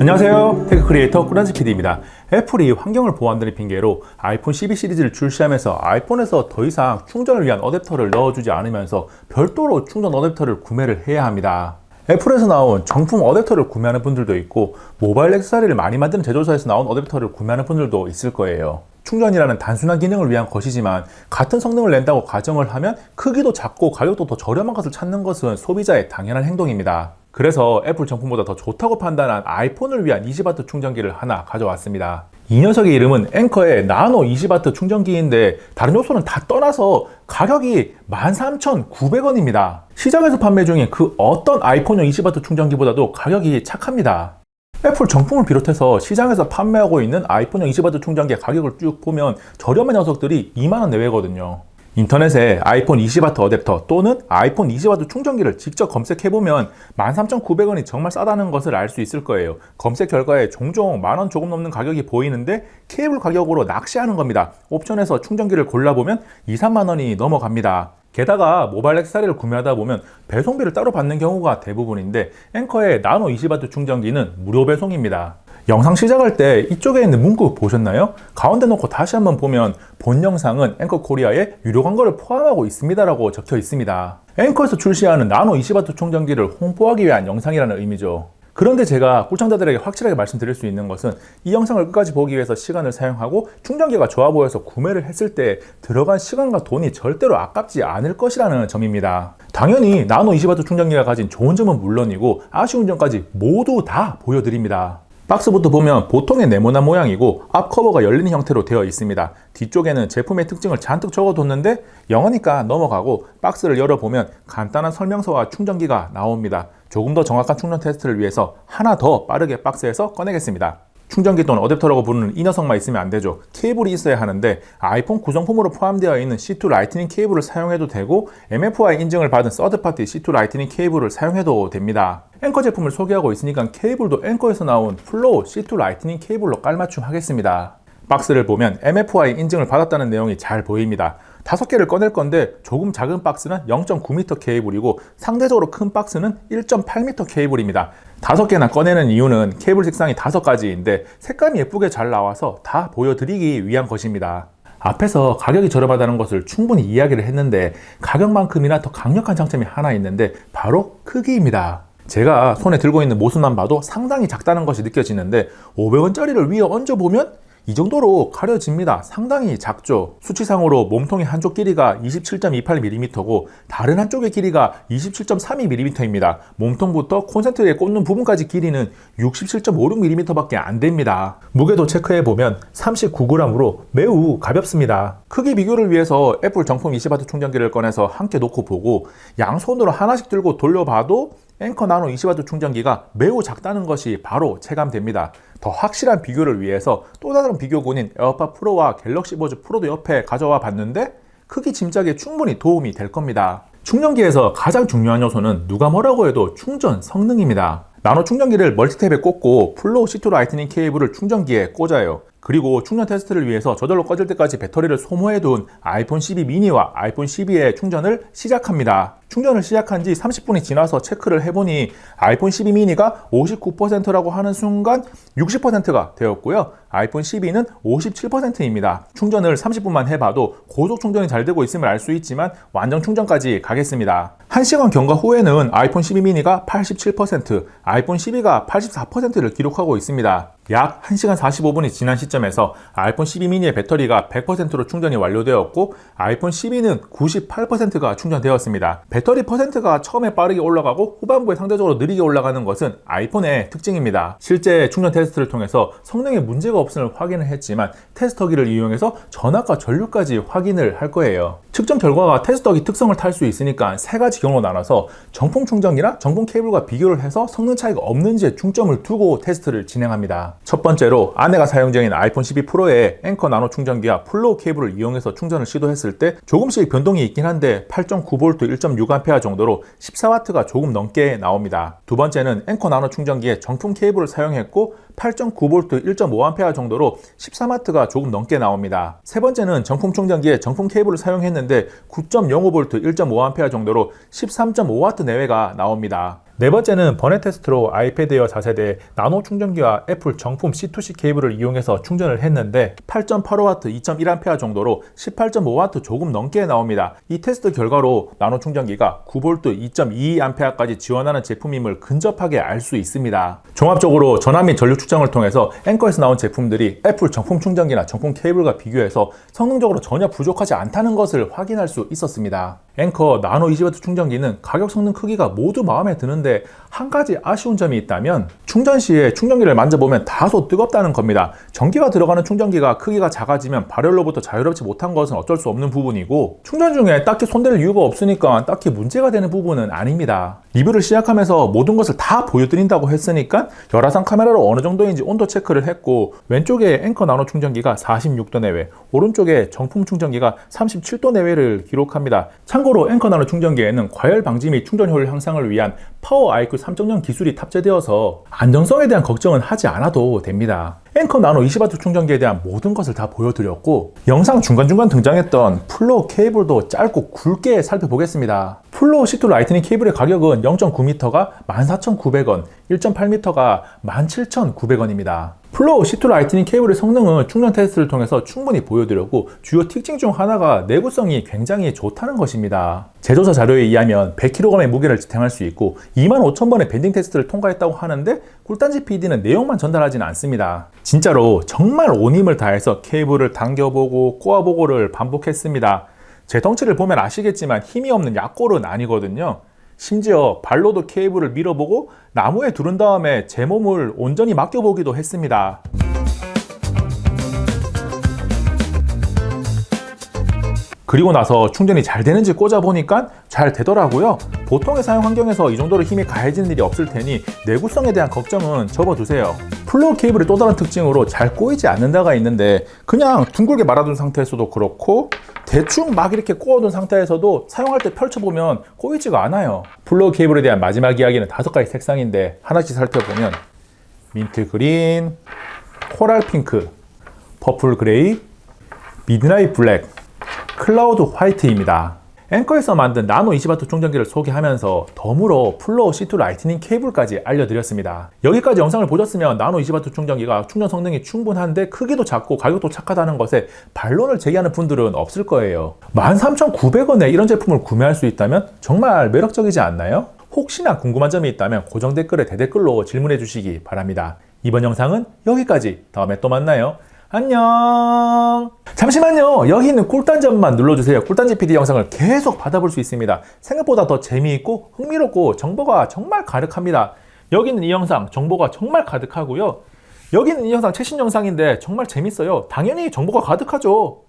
안녕하세요, 테크 크리에이터 꾸란지 PD입니다. 애플이 환경을 보호한다는 핑계로 아이폰 12 시리즈를 출시하면서 아이폰에서 더 이상 충전을 위한 어댑터를 넣어주지 않으면서 별도로 충전 어댑터를 구매를 해야 합니다. 애플에서 나온 정품 어댑터를 구매하는 분들도 있고, 모바일 액세서리를 많이 만드는 제조사에서 나온 어댑터를 구매하는 분들도 있을 거예요. 충전이라는 단순한 기능을 위한 것이지만 같은 성능을 낸다고 가정을 하면 크기도 작고 가격도 더 저렴한 것을 찾는 것은 소비자의 당연한 행동입니다. 그래서 애플 정품보다 더 좋다고 판단한 아이폰을 위한 20W 충전기를 하나 가져왔습니다. 이 녀석의 이름은 앵커의 나노 20W 충전기인데 다른 요소는 다 떠나서 가격이 13,900원입니다. 시장에서 판매 중인 그 어떤 아이폰용 20W 충전기보다도 가격이 착합니다. 애플 정품을 비롯해서 시장에서 판매하고 있는 아이폰용 20W 충전기의 가격을 쭉 보면 저렴한 녀석들이 2만원 내외거든요. 인터넷에 아이폰 20W 어댑터 또는 아이폰 20W 충전기를 직접 검색해보면 13,900원이 정말 싸다는 것을 알 수 있을 거예요. 검색 결과에 종종 만원 조금 넘는 가격이 보이는데 케이블 가격으로 낚시하는 겁니다. 옵션에서 충전기를 골라보면 2, 3만원이 넘어갑니다. 게다가 모바일 액세서리를 구매하다 보면 배송비를 따로 받는 경우가 대부분인데, 앵커의 나노 20W 충전기는 무료 배송입니다. 영상 시작할 때 이쪽에 있는 문구 보셨나요? 가운데 놓고 다시 한번 보면 본 영상은 앵커 코리아에 유료 광고를 포함하고 있습니다 라고 적혀 있습니다. 앵커에서 출시하는 나노 20W 충전기를 홍보하기 위한 영상이라는 의미죠. 그런데 제가 꿀청자들에게 확실하게 말씀드릴 수 있는 것은 이 영상을 끝까지 보기 위해서 시간을 사용하고 충전기가 좋아 보여서 구매를 했을 때 들어간 시간과 돈이 절대로 아깝지 않을 것이라는 점입니다. 당연히 나노 20W 충전기가 가진 좋은 점은 물론이고 아쉬운 점까지 모두 다 보여드립니다. 박스부터 보면 보통의 네모난 모양이고 앞 커버가 열리는 형태로 되어 있습니다. 뒤쪽에는 제품의 특징을 잔뜩 적어뒀는데 영어니까 넘어가고, 박스를 열어보면 간단한 설명서와 충전기가 나옵니다. 조금 더 정확한 충전 테스트를 위해서 하나 더 빠르게 박스에서 꺼내겠습니다. 충전기 또는 어댑터라고 부르는 이 녀석만 있으면 안 되죠. 케이블이 있어야 하는데 아이폰 구성품으로 포함되어 있는 C2 라이트닝 케이블을 사용해도 되고, MFI 인증을 받은 서드파티 C2 라이트닝 케이블을 사용해도 됩니다. 앵커 제품을 소개하고 있으니까 케이블도 앵커에서 나온 플로우 C2 라이트닝 케이블로 깔맞춤 하겠습니다. 박스를 보면 MFI 인증을 받았다는 내용이 잘 보입니다. 5개를 꺼낼 건데 조금 작은 박스는 0.9m 케이블이고 상대적으로 큰 박스는 1.8m 케이블입니다. 5개나 꺼내는 이유는 케이블 색상이 5가지인데 색감이 예쁘게 잘 나와서 다 보여드리기 위한 것입니다. 앞에서 가격이 저렴하다는 것을 충분히 이야기를 했는데 가격만큼이나 더 강력한 장점이 하나 있는데 바로 크기입니다. 제가 손에 들고 있는 모습만 봐도 상당히 작다는 것이 느껴지는데 500원짜리를 위에 얹어보면 이 정도로 가려집니다. 상당히 작죠. 수치상으로 몸통의 한쪽 길이가 27.28mm고 다른 한쪽의 길이가 27.32mm입니다. 몸통부터 콘센트에 꽂는 부분까지 길이는 67.56mm 밖에 안 됩니다. 무게도 체크해보면 39g으로 매우 가볍습니다. 크기 비교를 위해서 애플 정품 20W 충전기를 꺼내서 함께 놓고 보고 양손으로 하나씩 들고 돌려봐도 앵커 나노 20W 충전기가 매우 작다는 것이 바로 체감됩니다. 더 확실한 비교를 위해서 또 다른 비교군인 에어팟 프로와 갤럭시 버즈 프로도 옆에 가져와 봤는데 크기 짐작에 충분히 도움이 될 겁니다. 충전기에서 가장 중요한 요소는 누가 뭐라고 해도 충전 성능입니다. 나노 충전기를 멀티탭에 꽂고 플로우 C2 라이트닝 케이블을 충전기에 꽂아요. 그리고 충전 테스트를 위해서 저절로 꺼질 때까지 배터리를 소모해둔 아이폰 12 미니와 아이폰 12의 충전을 시작합니다. 충전을 시작한 지 30분이 지나서 체크를 해보니 아이폰 12 미니가 59%라고 하는 순간 60%가 되었고요. 아이폰 12는 57%입니다. 충전을 30분만 해봐도 고속 충전이 잘 되고 있음을 알 수 있지만 완전 충전까지 가겠습니다. 1시간 경과 후에는 아이폰 12 미니가 87%, 아이폰 12가 84%를 기록하고 있습니다. 약 1시간 45분이 지난 시점에서 아이폰 12 미니의 배터리가 100%로 충전이 완료되었고 아이폰 12는 98%가 충전되었습니다. 배터리 퍼센트가 처음에 빠르게 올라가고 후반부에 상대적으로 느리게 올라가는 것은 아이폰의 특징입니다. 실제 충전 테스트를 통해서 성능에 문제가 없음을 확인을 했지만 테스터기를 이용해서 전압과 전류까지 확인을 할 거예요. 측정 결과가 테스터기 특성을 탈 수 있으니까 3가지 경우로 나눠서 정품 충전기나 정품 케이블과 비교를 해서 성능 차이가 없는지에 중점을 두고 테스트를 진행합니다. 첫 번째로 아내가 사용 중인 아이폰 12 프로의 앵커 나노 충전기와 플로우 케이블을 이용해서 충전을 시도했을 때 조금씩 변동이 있긴 한데 8.9V 1.6A 정도로 14W가 조금 넘게 나옵니다. 두 번째는 앵커 나노 충전기에 정품 케이블을 사용했고 8.9V 1.5A 정도로 13W가 조금 넘게 나옵니다. 세 번째는 정품 충전기에 정품 케이블을 사용했는데 9.05V 1.5A 정도로 13.5W 내외가 나옵니다. 네 번째는 번외 테스트로 아이패드 에어 4세대 나노 충전기와 애플 정품 C2C 케이블을 이용해서 충전을 했는데 8.85W 2.1A 정도로 18.5W 조금 넘게 나옵니다. 이 테스트 결과로 나노 충전기가 9V 2.22A까지 지원하는 제품임을 근접하게 알 수 있습니다. 종합적으로 전압 및 전류 측정을 통해서 앵커에서 나온 제품들이 애플 정품 충전기나 정품 케이블과 비교해서 성능적으로 전혀 부족하지 않다는 것을 확인할 수 있었습니다. 앵커 나노 20W 충전기는 가격, 성능, 크기가 모두 마음에 드는데 한 가지 아쉬운 점이 있다면 충전 시에 충전기를 만져보면 다소 뜨겁다는 겁니다. 전기가 들어가는 충전기가 크기가 작아지면 발열로부터 자유롭지 못한 것은 어쩔 수 없는 부분이고 충전 중에 딱히 손댈 이유가 없으니까 딱히 문제가 되는 부분은 아닙니다. 리뷰를 시작하면서 모든 것을 다 보여드린다고 했으니까 열화상 카메라로 어느 정도인지 온도 체크를 했고 왼쪽에 앵커 나노 충전기가 46도 내외, 오른쪽에 정품 충전기가 37도 내외를 기록합니다. 참고로 앵커 나노 충전기에는 과열 방지 및 충전 효율 향상을 위한 파워 IQ 3.0 기술이 탑재되어서 안정성에 대한 걱정은 하지 않아도 됩니다. 앵커 나노 20W 충전기에 대한 모든 것을 다 보여드렸고 영상 중간중간 등장했던 플로우 케이블도 짧고 굵게 살펴보겠습니다. 플로우 C2 라이트닝 케이블의 가격은 0.9m가 14,900원, 1.8m가 17,900원입니다. 플로우 C2 라이트닝 케이블의 성능은 충전 테스트를 통해서 충분히 보여드렸고 주요 특징 중 하나가 내구성이 굉장히 좋다는 것입니다. 제조사 자료에 의하면 100kg의 무게를 지탱할 수 있고 25,000번의 밴딩 테스트를 통과했다고 하는데 꿀단지 PD는 내용만 전달하지는 않습니다. 진짜로 정말 온 힘을 다해서 케이블을 당겨보고 꼬아보고를 반복했습니다. 제 덩치를 보면 아시겠지만 힘이 없는 약골은 아니거든요. 심지어 발로도 케이블을 밀어보고 나무에 두른 다음에 제 몸을 온전히 맡겨보기도 했습니다. 그리고 나서 충전이 잘 되는지 꽂아보니까 잘 되더라고요. 보통의 사용 환경에서 이 정도로 힘이 가해지는 일이 없을 테니 내구성에 대한 걱정은 접어두세요. 플로우 케이블의 또 다른 특징으로 잘 꼬이지 않는다가 있는데 그냥 둥글게 말아둔 상태에서도 그렇고 대충 막 이렇게 꼬아둔 상태에서도 사용할 때 펼쳐보면 꼬이지가 않아요. 플로우 케이블에 대한 마지막 이야기는 5가지 색상인데 하나씩 살펴보면 민트 그린, 코랄 핑크, 퍼플 그레이, 미드나잇 블랙, 클라우드 화이트입니다. 앵커에서 만든 나노 20W 충전기를 소개하면서 덤으로 플로우 C2 라이트닝 케이블까지 알려드렸습니다. 여기까지 영상을 보셨으면 나노 20W 충전기가 충전 성능이 충분한데 크기도 작고 가격도 착하다는 것에 반론을 제기하는 분들은 없을 거예요. 13,900원에 이런 제품을 구매할 수 있다면 정말 매력적이지 않나요? 혹시나 궁금한 점이 있다면 고정 댓글에 대댓글로 질문해 주시기 바랍니다. 이번 영상은 여기까지. 다음에 또 만나요. 안녕. 잠시만요. 여기 있는 꿀단지만 눌러주세요. 꿀단지 PD 영상을 계속 받아볼 수 있습니다. 생각보다 더 재미있고 흥미롭고 정보가 정말 가득합니다. 여기 있는 이 영상 정보가 정말 가득하고요. 여기 있는 이 영상 최신 영상인데 정말 재밌어요. 당연히 정보가 가득하죠.